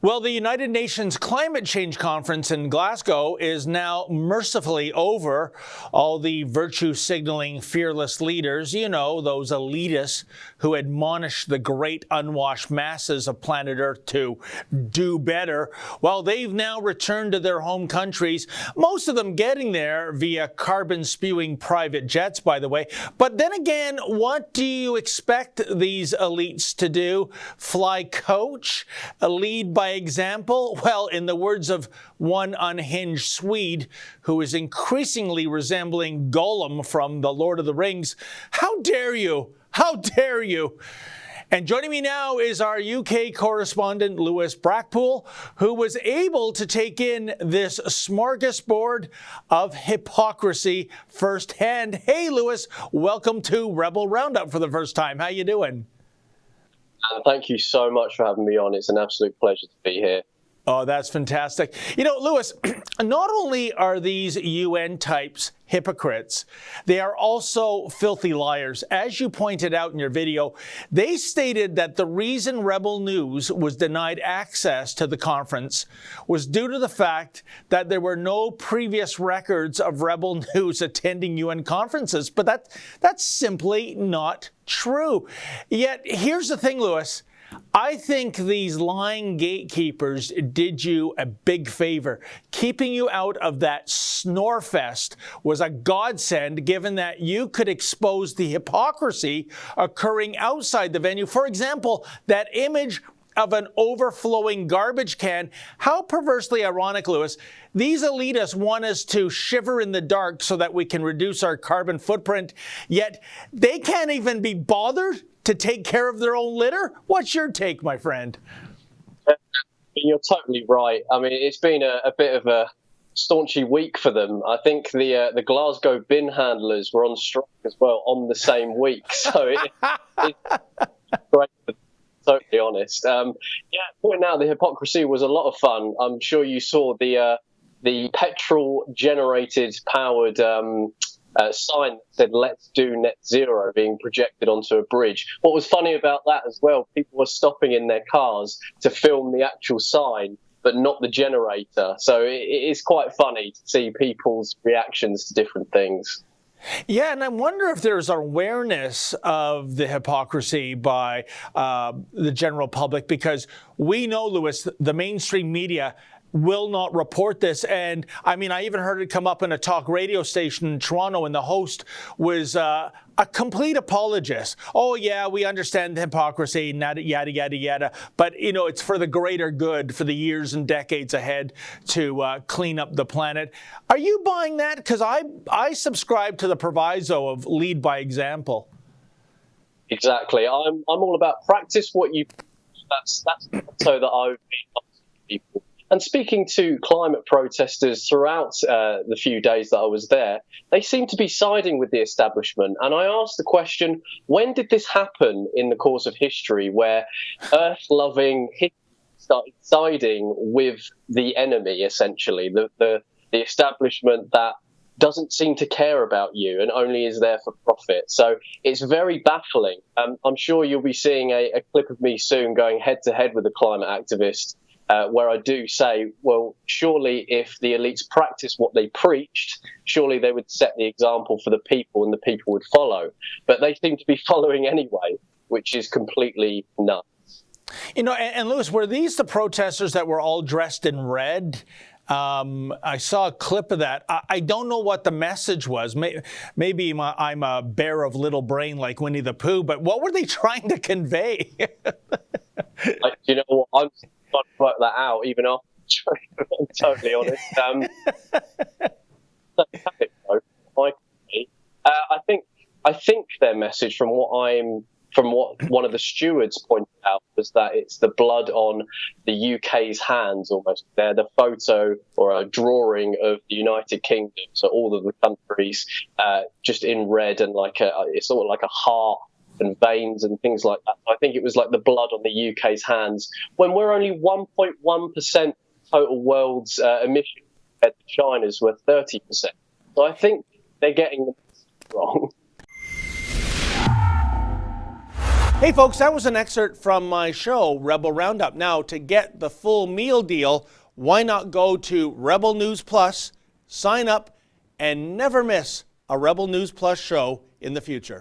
Well, the United Nations Climate Change Conference in Glasgow is now mercifully over. All the virtue-signaling fearless leaders, you know, those elitists who admonish the great unwashed masses of planet Earth to do better, well, they've now returned to their home countries, most of them getting there via carbon-spewing private jets, by the way. But then again, what do you expect these elites to do? Fly coach? Lead by example? Well, in the words of one unhinged Swede who is increasingly resembling Gollum from The Lord of the Rings, how dare you? How dare you? And joining me now is our UK correspondent, Lewis Brackpool, who was able to take in this smorgasbord of hypocrisy firsthand. Hey, Lewis, welcome to Rebel Roundup for the first time. How you doing? And thank you so much for having me on. It's an absolute pleasure to be here. Oh, that's fantastic. You know, Lewis, not only are these UN types hypocrites, they are also filthy liars. As you pointed out in your video, they stated that the reason Rebel News was denied access to the conference was due to the fact that there were no previous records of Rebel News attending UN conferences. But that's simply not true. Yet, here's the thing, Lewis. I think these lying gatekeepers did you a big favor. Keeping you out of that snore fest was a godsend, given that you could expose the hypocrisy occurring outside the venue. For example, that image of an overflowing garbage can. How perversely ironic, Lewis. These elitists want us to shiver in the dark so that we can reduce our carbon footprint, yet they can't even be bothered to take care of their own litter? What's your take, my friend? You're totally right. I mean, it's been a bit of a staunchy week for them. I think the Glasgow bin handlers were on strike as well on the same week. So it's great, to be totally honest. Pointing out the hypocrisy was a lot of fun. I'm sure you saw the petrol-generated powered sign that said "Let's do net zero" being projected onto a bridge. What was funny about that as well, people were stopping in their cars to film the actual sign, but not the generator. So it is quite funny to see people's reactions to different things. Yeah, and I wonder if there's awareness of the hypocrisy by the general public, because we know, Lewis, the mainstream media will not report this. And I mean, I even heard it come up in a talk radio station in Toronto, and the host was a complete apologist. Oh yeah, we understand the hypocrisy, yada, yada, yada, yada. But you know, it's for the greater good, for the years and decades ahead to clean up the planet. Are you buying that? Because I subscribe to the proviso of lead by example. Exactly. I'm all about practice what you. That's so that I would be people. And speaking to climate protesters throughout the few days that I was there, they seem to be siding with the establishment. And I asked the question, when did this happen in the course of history where Earth-loving hippies started siding with the enemy, essentially, the establishment that doesn't seem to care about you and only is there for profit? So it's very baffling. I'm sure you'll be seeing a clip of me soon going head-to-head with a climate activist, where I do say, well, surely if the elites practice what they preached, surely they would set the example for the people and the people would follow. But they seem to be following anyway, which is completely nuts. You know, and Lewis, were these the protesters that were all dressed in red? I saw a clip of that. I don't know what the message was. Maybe I'm a bear of little brain like Winnie the Pooh, but what were they trying to convey? You know what? I'm trying to work that out, even after I'm totally honest. I think their message, from what one of the stewards pointed out, was that it's the blood on the UK's hands almost. They're the photo or a drawing of the United Kingdom, so all of the countries just in red, and it's sort of like a heart and veins and things like that. I think it was like the blood on the UK's hands, when we're only 1.1% total world's emissions compared to China's were 30%. So I think they're getting the message wrong. Hey folks, that was an excerpt from my show, Rebel Roundup. Now, to get the full meal deal, why not go to Rebel News Plus, sign up, and never miss a Rebel News Plus show in the future.